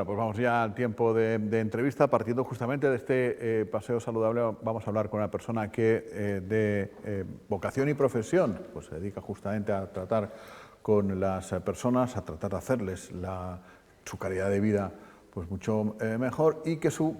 pues vamos ya al tiempo de entrevista. Partiendo justamente de este paseo saludable, vamos a hablar con una persona que de vocación y profesión pues se dedica justamente a tratar con las personas, a tratar de hacerles su calidad de vida pues mucho mejor, y que su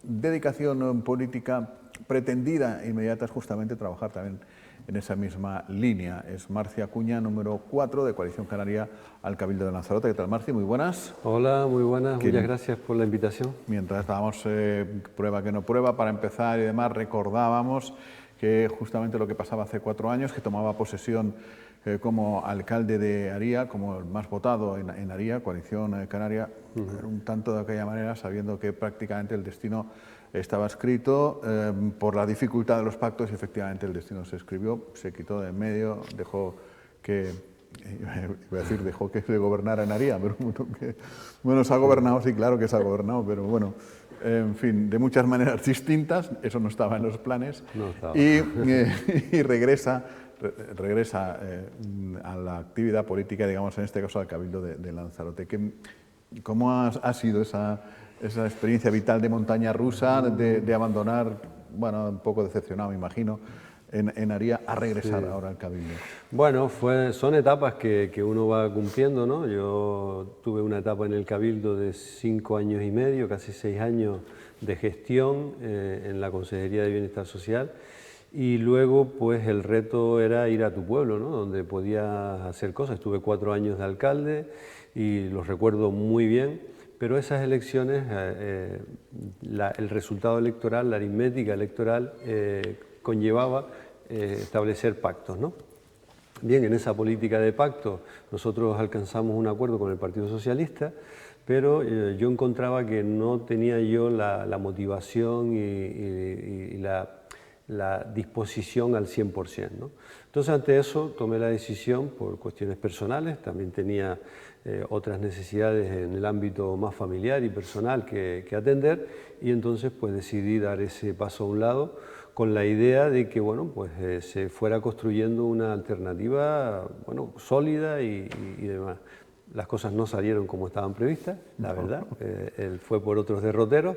dedicación política pretendida e inmediata es justamente trabajar también en esa misma línea. Es Marci Acuña, número 4 de Coalición Canaria al Cabildo de Lanzarote. ¿Qué tal, Marci? Muy buenas. Hola, muy buenas. Muchas gracias por la invitación. Mientras estábamos prueba que no prueba, para empezar y demás, recordábamos que justamente lo que pasaba hace 4 años, que tomaba posesión como alcalde de Aría, como el más votado en Aría, Coalición Canaria, un tanto de aquella manera, sabiendo que prácticamente el destino estaba escrito por la dificultad de los pactos, y efectivamente el destino se escribió, se quitó de en medio, dejó que se gobernara en Aría, pero bueno, se ha gobernado, sí, claro que se ha gobernado, pero bueno, en fin, de muchas maneras distintas, eso no estaba en los planes, no estaba. Y regresa a la actividad política, digamos, en este caso al Cabildo de Lanzarote. ¿Cómo ha sido esa experiencia vital de montaña rusa, de abandonar, bueno, un poco decepcionado, me imagino, en Aría, a regresar ahora al Cabildo? Bueno, son etapas que uno va cumpliendo, ¿no? Yo tuve una etapa en el Cabildo de 5 años y medio, casi 6 años de gestión en la Consejería de Bienestar Social, y luego pues el reto era ir a tu pueblo, ¿no? Donde podías hacer cosas. Estuve 4 años de alcalde y los recuerdo muy bien, pero esas elecciones, el resultado electoral, la aritmética electoral, conllevaba establecer pactos, ¿no? Bien, en esa política de pacto nosotros alcanzamos un acuerdo con el Partido Socialista, pero yo encontraba que no tenía yo la motivación y la disposición al 100%, ¿no? Entonces, ante eso tomé la decisión por cuestiones personales, también tenía otras necesidades en el ámbito más familiar y personal que atender, y entonces pues decidí dar ese paso a un lado, con la idea de que bueno, pues, se fuera construyendo una alternativa bueno, sólida y demás. Las cosas no salieron como estaban previstas, la verdad, él fue por otros derroteros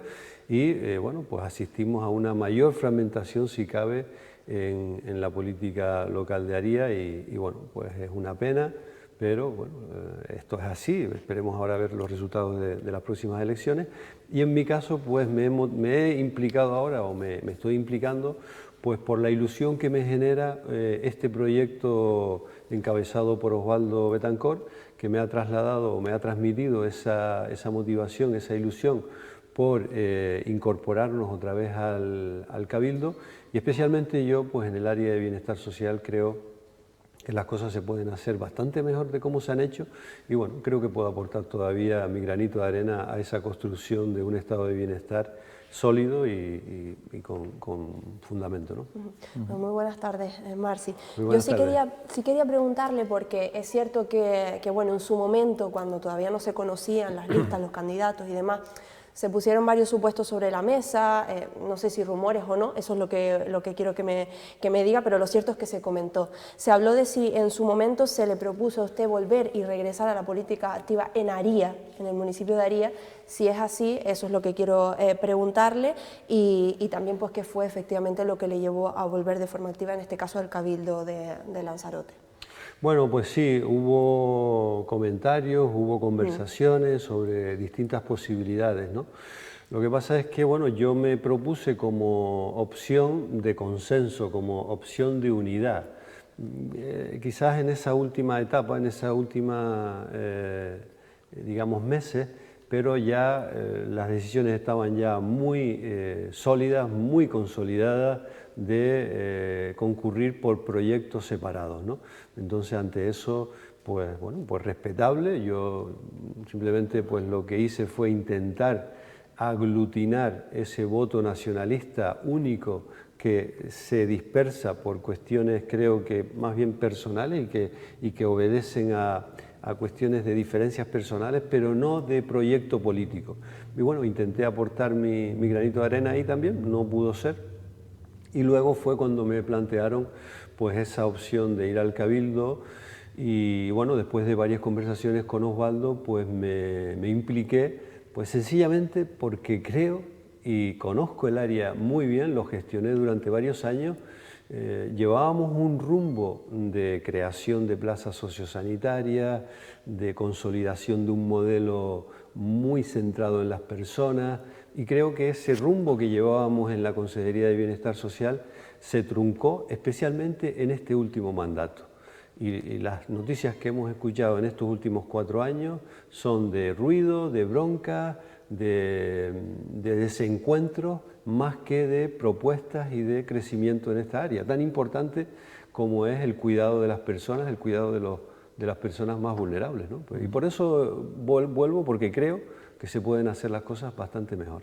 y bueno, pues asistimos a una mayor fragmentación, si cabe, en la política local de Aría y bueno, pues es una pena, pero bueno, esto es así, esperemos ahora ver los resultados de las próximas elecciones. Y en mi caso, pues me he implicado ahora, o me estoy implicando, pues por la ilusión que me genera este proyecto encabezado por Osvaldo Betancor, que me ha trasladado o me ha transmitido esa motivación, esa ilusión por incorporarnos otra vez al Cabildo, y especialmente yo, pues en el área de bienestar social, creo que las cosas se pueden hacer bastante mejor de cómo se han hecho, y bueno, creo que puedo aportar todavía mi granito de arena a esa construcción de un estado de bienestar sólido y con fundamento, ¿no? Bueno, muy buenas tardes, Marci. Muy buenas Yo tardes. sí quería preguntarle, porque es cierto que bueno, en su momento, cuando todavía no se conocían las listas, los candidatos y demás, se pusieron varios supuestos sobre la mesa, no sé si rumores o no, eso es lo que quiero que me diga, pero lo cierto es que se comentó. Se habló de si en su momento se le propuso a usted volver y regresar a la política activa en Aría, en el municipio de Aría. Si es así, eso es lo que quiero preguntarle, y también pues qué fue efectivamente lo que le llevó a volver de forma activa, en este caso al Cabildo de Lanzarote. Bueno, pues sí, hubo comentarios, hubo conversaciones sobre distintas posibilidades, ¿no? Lo que pasa es que, bueno, yo me propuse como opción de consenso, como opción de unidad. Quizás en esa última etapa, en esa última, digamos, meses, pero ya las decisiones estaban ya muy sólidas, muy consolidadas, de concurrir por proyectos separados, ¿no? Entonces, ante eso, pues bueno, pues respetable. Yo simplemente pues lo que hice fue intentar aglutinar ese voto nacionalista único que se dispersa por cuestiones, creo que más bien personales, y que obedecen a cuestiones de diferencias personales, pero no de proyecto político. Y bueno, intenté aportar mi granito de arena ahí también, no pudo ser. Y luego fue cuando me plantearon pues esa opción de ir al Cabildo, y bueno, después de varias conversaciones con Osvaldo, pues me impliqué Pues sencillamente porque creo y conozco el área muy bien, lo gestioné durante varios años. Llevábamos un rumbo de creación de plazas sociosanitarias, de consolidación de un modelo muy centrado en las personas, y creo que ese rumbo que llevábamos en la Consejería de Bienestar Social se truncó especialmente en este último mandato. Y las noticias que hemos escuchado en estos últimos 4 años son de ruido, de bronca, de desencuentros, más que de propuestas y de crecimiento en esta área, tan importante como es el cuidado de las personas, el cuidado de las personas más vulnerables, ¿no? Y por eso vuelvo, porque creo que se pueden hacer las cosas bastante mejor.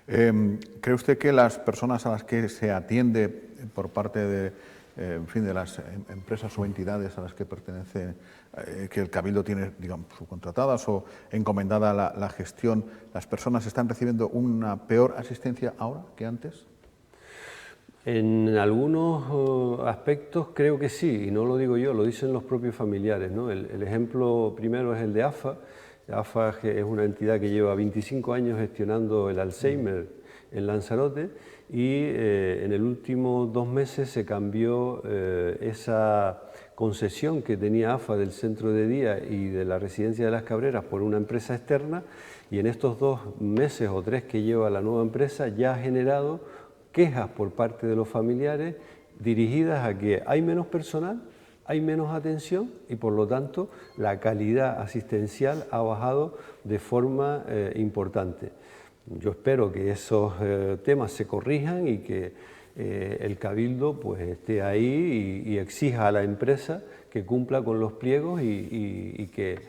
¿Cree usted que las personas a las que se atiende por parte de, en fin, de las empresas o entidades a las que pertenece, que el Cabildo tiene, digamos, subcontratadas o encomendada la gestión, las personas están recibiendo una peor asistencia ahora que antes? En algunos aspectos creo que sí, y no lo digo yo, lo dicen los propios familiares, ¿no? El ejemplo primero es el de AFA. AFA es una entidad que lleva 25 años gestionando el Alzheimer en Lanzarote, y en el último 2 meses se cambió esa concesión que tenía AFA del centro de día y de la residencia de las Cabreras por una empresa externa, y en estos 2 meses o 3 que lleva la nueva empresa ya ha generado quejas por parte de los familiares dirigidas a que hay menos personal, hay menos atención, y por lo tanto la calidad asistencial ha bajado de forma importante. Yo espero que esos temas se corrijan y que el Cabildo pues esté ahí y exija a la empresa que cumpla con los pliegos y que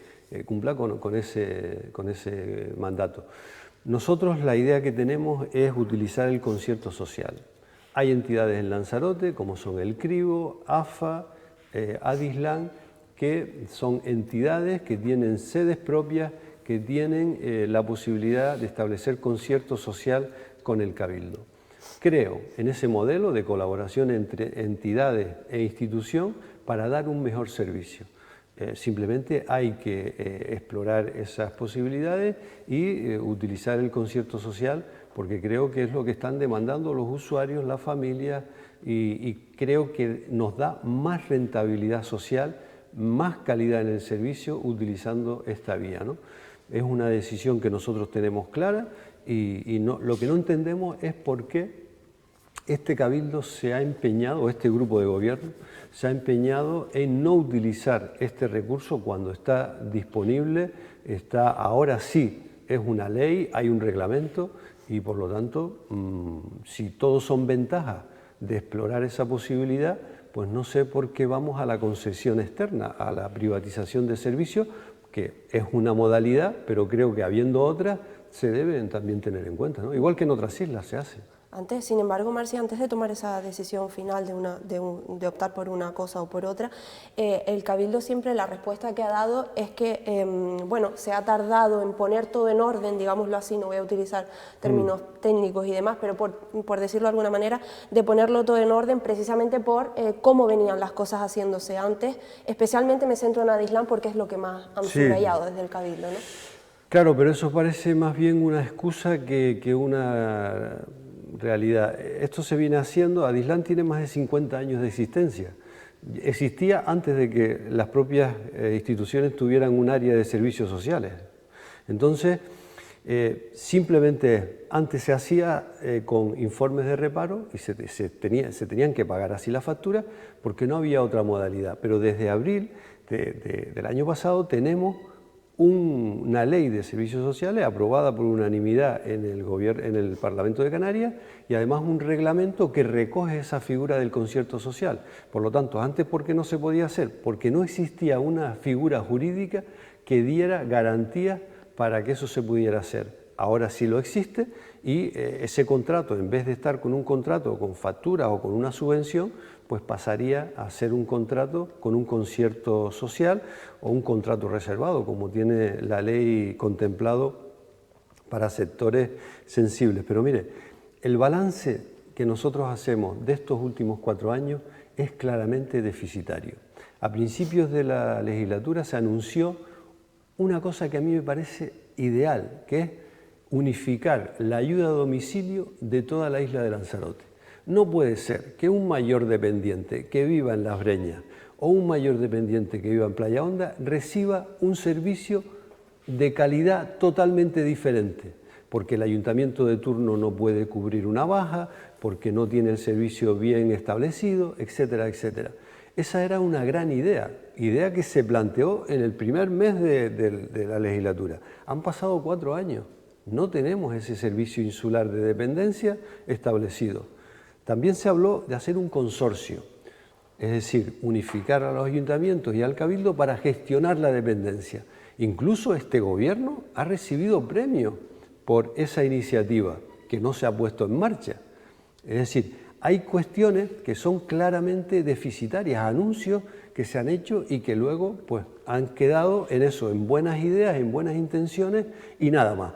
cumpla con ese mandato. Nosotros la idea que tenemos es utilizar el concierto social. Hay entidades en Lanzarote como son el CRIBO, AFA, Adislan, que son entidades que tienen sedes propias, que tienen la posibilidad de establecer concierto social con el Cabildo. Creo en ese modelo de colaboración entre entidades e institución para dar un mejor servicio. Simplemente hay que explorar esas posibilidades y utilizar el concierto social, porque creo que es lo que están demandando los usuarios, las familias, y creo que nos da más rentabilidad social, más calidad en el servicio utilizando esta vía, ¿no? Es una decisión que nosotros tenemos clara, y lo que no entendemos es por qué este Cabildo se ha empeñado, o este grupo de gobierno, se ha empeñado en no utilizar este recurso cuando está disponible, ahora sí, es una ley, hay un reglamento, y por lo tanto, si todos son ventajas de explorar esa posibilidad, pues no sé por qué vamos a la concesión externa, a la privatización de servicios, que es una modalidad, pero creo que habiendo otras, se deben también tener en cuenta, ¿no? Igual que en otras islas se hace. Antes, sin embargo, Marci, antes de tomar esa decisión final de optar por una cosa o por otra, el Cabildo siempre la respuesta que ha dado es que, bueno, se ha tardado en poner todo en orden, digámoslo así, no voy a utilizar términos técnicos y demás, pero por decirlo de alguna manera, de ponerlo todo en orden precisamente por cómo venían las cosas haciéndose antes. Especialmente me centro en Adislan porque es lo que más han subrayado desde el Cabildo, ¿no? Claro, pero eso parece más bien una excusa que una realidad. Esto se viene haciendo, Adislan tiene más de 50 años de existencia. Existía antes de que las propias instituciones tuvieran un área de servicios sociales. Entonces, simplemente antes se hacía con informes de reparo y se tenían que pagar así la factura porque no había otra modalidad. Pero desde abril del año pasado tenemos una ley de servicios sociales aprobada por unanimidad en el Parlamento de Canarias, y además un reglamento que recoge esa figura del concierto social. Por lo tanto, antes, ¿por qué no se podía hacer? Porque no existía una figura jurídica que diera garantías para que eso se pudiera hacer. Ahora sí lo existe, y ese contrato, en vez de estar con un contrato con factura o con una subvención, pues pasaría a ser un contrato con un concierto social o un contrato reservado, como tiene la ley contemplado para sectores sensibles. Pero mire, el balance que nosotros hacemos de estos últimos 4 años es claramente deficitario. A principios de la legislatura se anunció una cosa que a mí me parece ideal, que es unificar la ayuda a domicilio de toda la isla de Lanzarote. No puede ser que un mayor dependiente que viva en Las Breñas o un mayor dependiente que viva en Playa Honda reciba un servicio de calidad totalmente diferente, porque el ayuntamiento de turno no puede cubrir una baja, porque no tiene el servicio bien establecido, etcétera, etcétera. Esa era una gran idea que se planteó en el primer mes de la legislatura. Han pasado 4 años, no tenemos ese servicio insular de dependencia establecido. También se habló de hacer un consorcio, es decir, unificar a los ayuntamientos y al cabildo para gestionar la dependencia. Incluso este gobierno ha recibido premios por esa iniciativa que no se ha puesto en marcha. Es decir, hay cuestiones que son claramente deficitarias, anuncios que se han hecho y que luego pues, han quedado en eso, en buenas ideas, en buenas intenciones y nada más.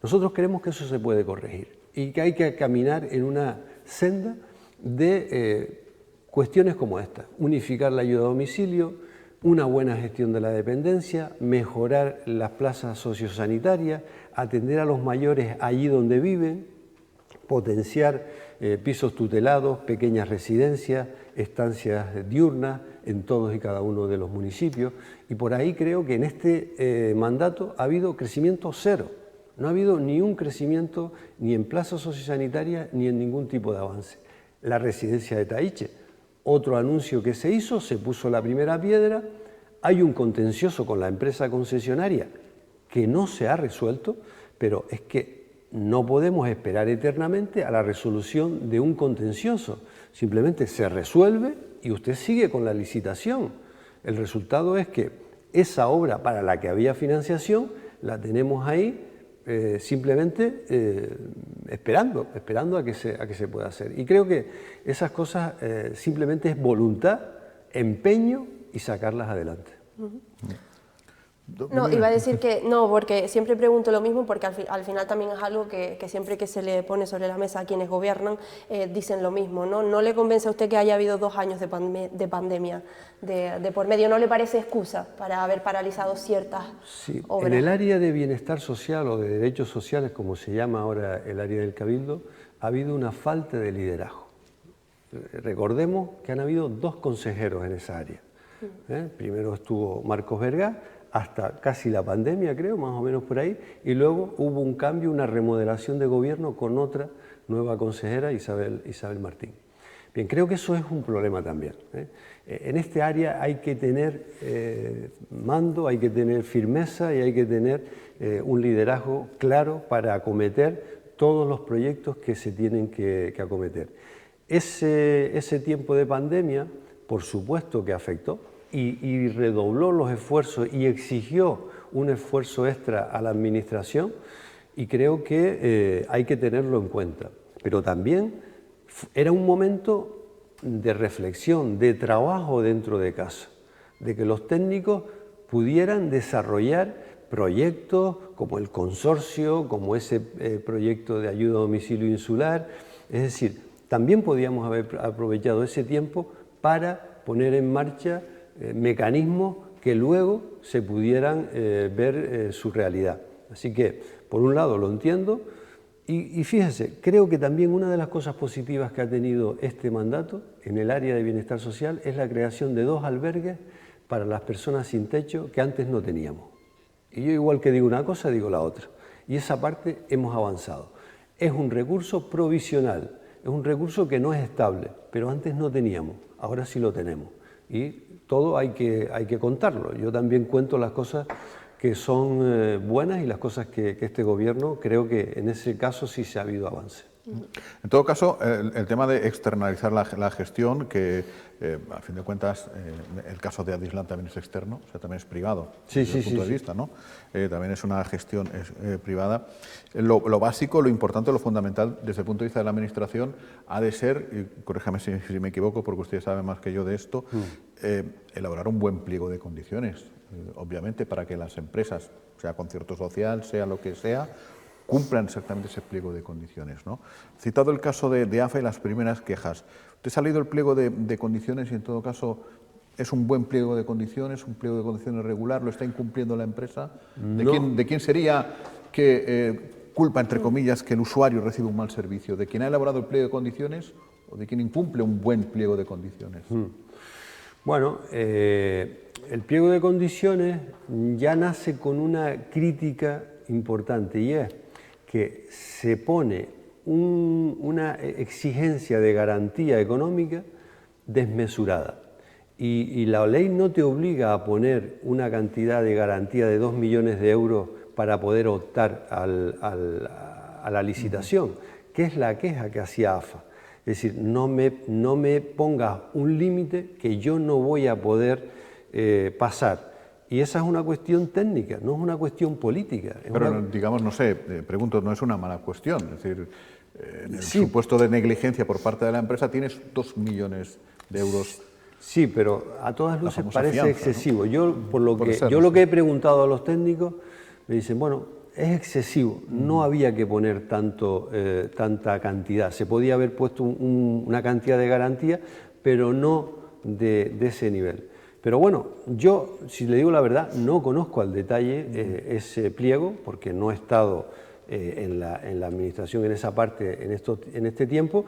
Nosotros creemos que eso se puede corregir y que hay que caminar en una senda de cuestiones como esta: unificar la ayuda a domicilio, una buena gestión de la dependencia, mejorar las plazas sociosanitarias, atender a los mayores allí donde viven, potenciar pisos tutelados, pequeñas residencias, estancias diurnas en todos y cada uno de los municipios. Y por ahí creo que en este mandato ha habido crecimiento cero. No ha habido ni un crecimiento ni en plazas sociosanitarias ni en ningún tipo de avance. La residencia de Taíche, otro anuncio que se hizo, se puso la primera piedra, hay un contencioso con la empresa concesionaria que no se ha resuelto, pero es que no podemos esperar eternamente a la resolución de un contencioso. Simplemente se resuelve y usted sigue con la licitación. El resultado es que esa obra para la que había financiación la tenemos ahí simplemente esperando a que se pueda hacer. Y creo que esas cosas simplemente es voluntad, empeño y sacarlas adelante. No, iba a decir que no, porque siempre pregunto lo mismo, porque al final también es algo que siempre que se le pone sobre la mesa a quienes gobiernan, dicen lo mismo, ¿no? ¿No le convence a usted que haya habido 2 años de pandemia de por medio? ¿No le parece excusa para haber paralizado ciertas obras? En el área de bienestar social o de derechos sociales, como se llama ahora el área del Cabildo, ha habido una falta de liderazgo. Recordemos que han habido 2 consejeros en esa área. Primero estuvo Marcos Vergá, hasta casi la pandemia, creo, más o menos por ahí, y luego hubo un cambio, una remodelación de gobierno con otra nueva consejera, Isabel Martín. Bien, creo que eso es un problema también. En este área hay que tener mando, hay que tener firmeza y hay que tener un liderazgo claro para acometer todos los proyectos que se tienen que acometer. Ese tiempo de pandemia, por supuesto que afectó, y redobló los esfuerzos y exigió un esfuerzo extra a la administración, y creo que hay que tenerlo en cuenta. Pero también era un momento de reflexión, de trabajo dentro de casa, de que los técnicos pudieran desarrollar proyectos como el consorcio, como ese proyecto de ayuda a domicilio insular. Es decir, también podíamos haber aprovechado ese tiempo para poner en marcha mecanismos que luego se pudieran ver su realidad. Así que, por un lado, lo entiendo y fíjense, creo que también una de las cosas positivas que ha tenido este mandato en el área de bienestar social es la creación de 2 albergues para las personas sin techo que antes no teníamos. Y yo, igual que digo una cosa, digo la otra. Y esa parte hemos avanzado. Es un recurso provisional, es un recurso que no es estable, pero antes no teníamos, ahora sí lo tenemos. Y todo hay que contarlo. Yo también cuento las cosas que son buenas y las cosas que este gobierno, creo que en ese caso sí se ha habido avance. En todo caso, el tema de externalizar la gestión, que a fin de cuentas el caso de Adisland también es externo, o sea, también es privado, desde el punto de vista, ¿no? También es una gestión privada. Lo básico, lo importante, lo fundamental desde el punto de vista de la administración ha de ser, y corríjame si me equivoco porque usted sabe más que yo de esto, elaborar un buen pliego de condiciones, obviamente, para que las empresas, sea concierto social, sea lo que sea, cumplan exactamente ese pliego de condiciones, ¿no? Citado el caso de AFA y las primeras quejas, ¿usted ha leído el pliego de condiciones y en todo caso ¿Es un buen pliego de condiciones, un pliego de condiciones regular? ¿Lo está incumpliendo la empresa? No. ¿De quién sería culpa, entre comillas, que el usuario reciba un mal servicio? ¿De quien ha elaborado el pliego de condiciones o de quien incumple un buen pliego de condiciones? Bueno, el pliego de condiciones ya nace con una crítica importante, y es que se pone una exigencia de garantía económica desmesurada. Y la ley no te obliga a poner una cantidad de garantía de 2 millones de euros para poder optar a la licitación, que es la queja que hacía AFA. Es decir, no me pongas un límite que yo no voy a poder pasar. Y esa es una cuestión técnica, no es una cuestión política. Pero digamos, no sé, pregunto, no es una mala cuestión. Es decir, en el supuesto de negligencia por parte de la empresa tienes 2 millones de euros. Sí, pero a todas luces parece fianza, excesivo. ¿No? Yo lo que he preguntado a los técnicos, me dicen, bueno, es excesivo, no había que poner tanta cantidad. Se podía haber puesto una cantidad de garantía, pero no de ese nivel. Pero bueno, yo, si le digo la verdad, no conozco al detalle ese pliego, porque no he estado en la administración en esa parte en este tiempo,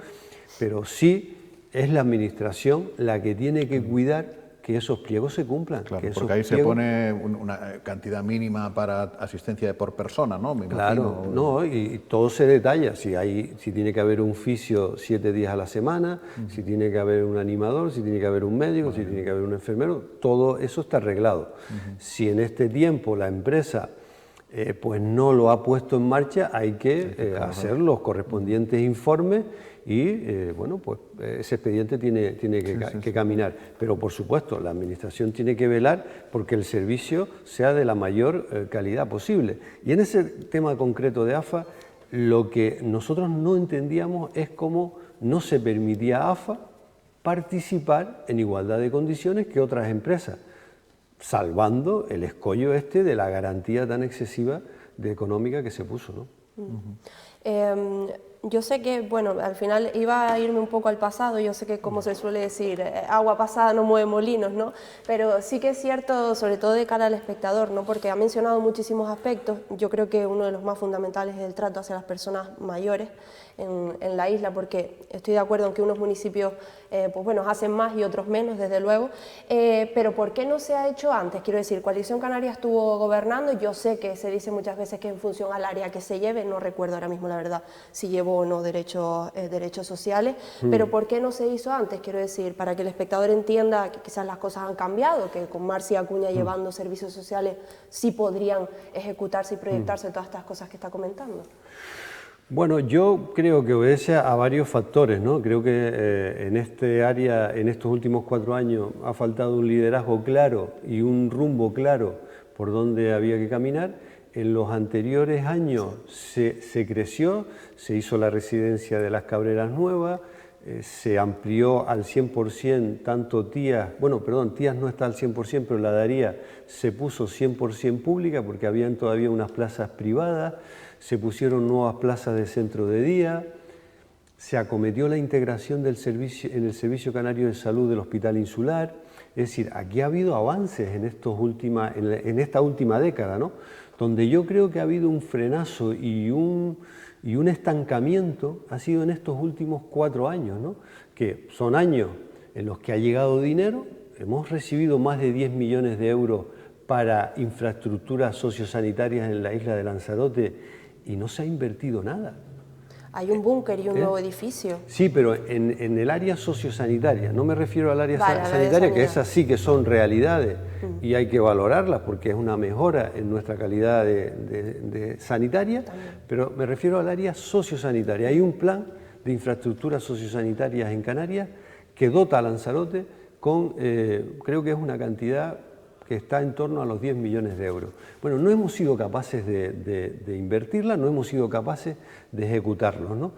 pero sí es la administración la que tiene que cuidar que esos pliegos se cumplan. Claro, porque ahí se pone una cantidad mínima para asistencia por persona, ¿no? Me claro, imagino. No, y todo se detalla, si tiene que haber un fisio 7 días a la semana, si tiene que haber un animador, si tiene que haber un médico, si tiene que haber un enfermero, todo eso está arreglado. Si en este tiempo la empresa pues no lo ha puesto en marcha, hay que hacer los correspondientes informes y bueno, pues ese expediente tiene que caminar. Pero por supuesto, la administración tiene que velar porque el servicio sea de la mayor calidad posible. Y en ese tema concreto de AFA, lo que nosotros no entendíamos es cómo no se permitía a AFA participar en igualdad de condiciones que otras empresas, salvando el escollo de la garantía tan excesiva de económica que se puso, ¿no? Yo sé que, bueno, al final iba a irme un poco al pasado, yo sé que como se suele decir, agua pasada no mueve molinos, ¿no? Pero sí que es cierto, sobre todo de cara al espectador, ¿no? Porque ha mencionado muchísimos aspectos, yo creo que uno de los más fundamentales es el trato hacia las personas mayores en la isla, porque estoy de acuerdo en que unos municipios, pues bueno, hacen más y otros menos, desde luego, pero ¿por qué no se ha hecho antes? Quiero decir, Coalición Canaria estuvo gobernando, yo sé que se dice muchas veces que en función al área que se lleve, no recuerdo ahora mismo la verdad si llevó o no derechos sociales, pero ¿por qué no se hizo antes? Quiero decir, para que el espectador entienda que quizás las cosas han cambiado, que con Marci Acuña llevando servicios sociales sí podrían ejecutarse y proyectarse todas estas cosas que está comentando. Bueno, yo creo que obedece a varios factores, ¿no? Creo que en este área, en estos últimos 4 años, ha faltado un liderazgo claro y un rumbo claro por donde había que caminar. En los anteriores años se creció, se hizo la residencia de las Cabreras Nuevas, se amplió al 100% tanto Tías, Tías no está al 100%, pero la Daría se puso 100% pública porque habían todavía unas plazas privadas, se pusieron nuevas plazas de centro de día, se acometió la integración del servicio, en el Servicio Canario de Salud del Hospital Insular. Es decir, aquí ha habido avances en esta última década, ¿no? Donde yo creo que ha habido un frenazo y un estancamiento ha sido en estos últimos 4 años, ¿no? Que son años en los que ha llegado dinero, hemos recibido más de 10 millones de euros para infraestructuras sociosanitarias en la isla de Lanzarote y no se ha invertido nada. Hay un búnker y un nuevo edificio. Sí, pero en el área sociosanitaria, no me refiero al área sanitaria, que esas sí que son realidades y hay que valorarlas porque es una mejora en nuestra calidad de sanitaria, pero me refiero al área sociosanitaria. Hay un plan de infraestructuras sociosanitarias en Canarias que dota a Lanzarote con, creo que es una cantidad que está en torno a los 10 millones de euros. Bueno, no hemos sido capaces de invertirla, no hemos sido capaces de ejecutarlo, ¿no?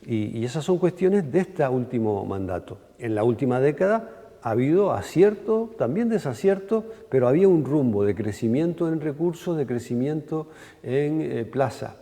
Y esas son cuestiones de este último mandato. En la última década ha habido acierto, también desacierto, pero había un rumbo de crecimiento en recursos, de crecimiento en plaza.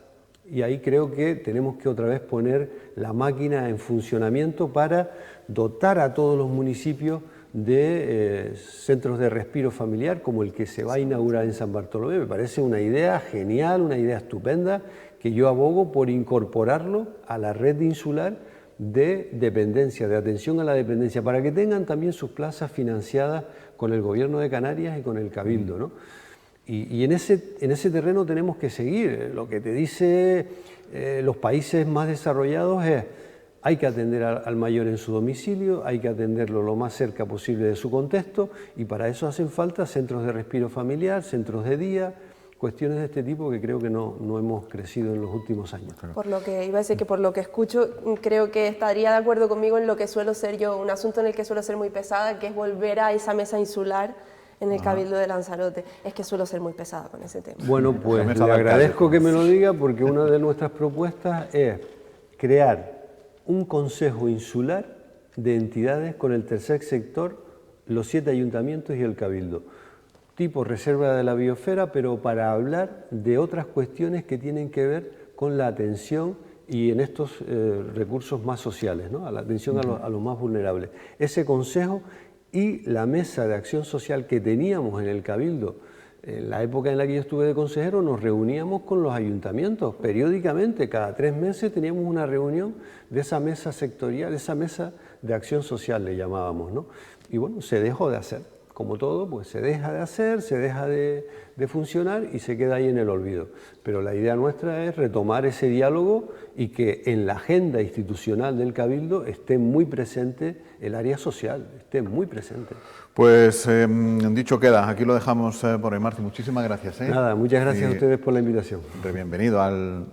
Y ahí creo que tenemos que otra vez poner la máquina en funcionamiento para dotar a todos los municipios de centros de respiro familiar como el que se va a inaugurar en San Bartolomé. Me parece una idea genial, una idea estupenda, que yo abogo por incorporarlo a la red insular de dependencia, de atención a la dependencia, para que tengan también sus plazas financiadas con el Gobierno de Canarias y con el Cabildo, ¿no? Y en ese terreno tenemos que seguir. Lo que te dice los países más desarrollados es: hay que atender al mayor en su domicilio, hay que atenderlo lo más cerca posible de su contexto, y para eso hacen falta centros de respiro familiar, centros de día, cuestiones de este tipo que creo que no hemos crecido en los últimos años. Por lo que iba a decir que por lo que escucho, creo que estaría de acuerdo conmigo en lo que suelo ser yo, un asunto en el que suelo ser muy pesada, que es volver a esa mesa insular en el Cabildo de Lanzarote. Es que suelo ser muy pesada con ese tema. Bueno, pues le agradezco que me lo diga, porque una de nuestras propuestas es crear un consejo insular de entidades con el tercer sector, los 7 ayuntamientos y el Cabildo, tipo reserva de la biosfera, pero para hablar de otras cuestiones que tienen que ver con la atención y en estos recursos más sociales, ¿no? A la atención a los más vulnerables. Ese consejo y la mesa de acción social que teníamos en el Cabildo, en la época en la que yo estuve de consejero, nos reuníamos con los ayuntamientos periódicamente, cada 3 meses teníamos una reunión de esa mesa sectorial, esa mesa de acción social le llamábamos, ¿no? Y bueno, se dejó de hacer. Como todo, pues se deja de hacer, se deja de funcionar y se queda ahí en el olvido. Pero la idea nuestra es retomar ese diálogo y que en la agenda institucional del Cabildo esté muy presente el área social, esté muy presente. Pues dicho queda, aquí lo dejamos por hoy, Marci. Muchísimas gracias. Nada, muchas gracias a ustedes por la invitación. Bienvenido al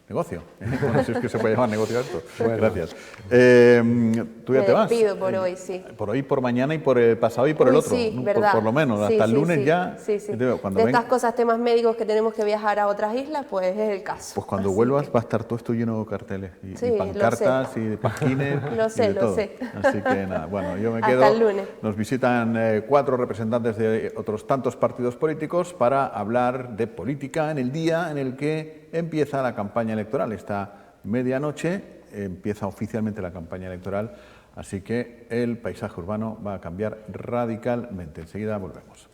negocio. Bueno, si es que se puede llamar negocio esto. Bueno. Gracias. ¿Tú ya te vas? Me despido por hoy, sí. Por hoy, por mañana y por el pasado y por el otro. Sí, ¿no? verdad. Por lo menos, sí, hasta el sí, lunes sí. ya. Sí, sí. Cuando de estas cosas, temas médicos que tenemos que viajar a otras islas, pues es el caso. Pues cuando vuelvas va a estar todo esto lleno de carteles y pancartas y de pasquines. Lo sé, y de lo todo. sé. Así que nada, bueno, yo me quedo. Hasta el lunes. Nos visitan 4 representantes de otros tantos partidos políticos para hablar de política en el día en el que empieza la campaña electoral. Esta medianoche empieza oficialmente la campaña electoral, así que el paisaje urbano va a cambiar radicalmente. Enseguida volvemos.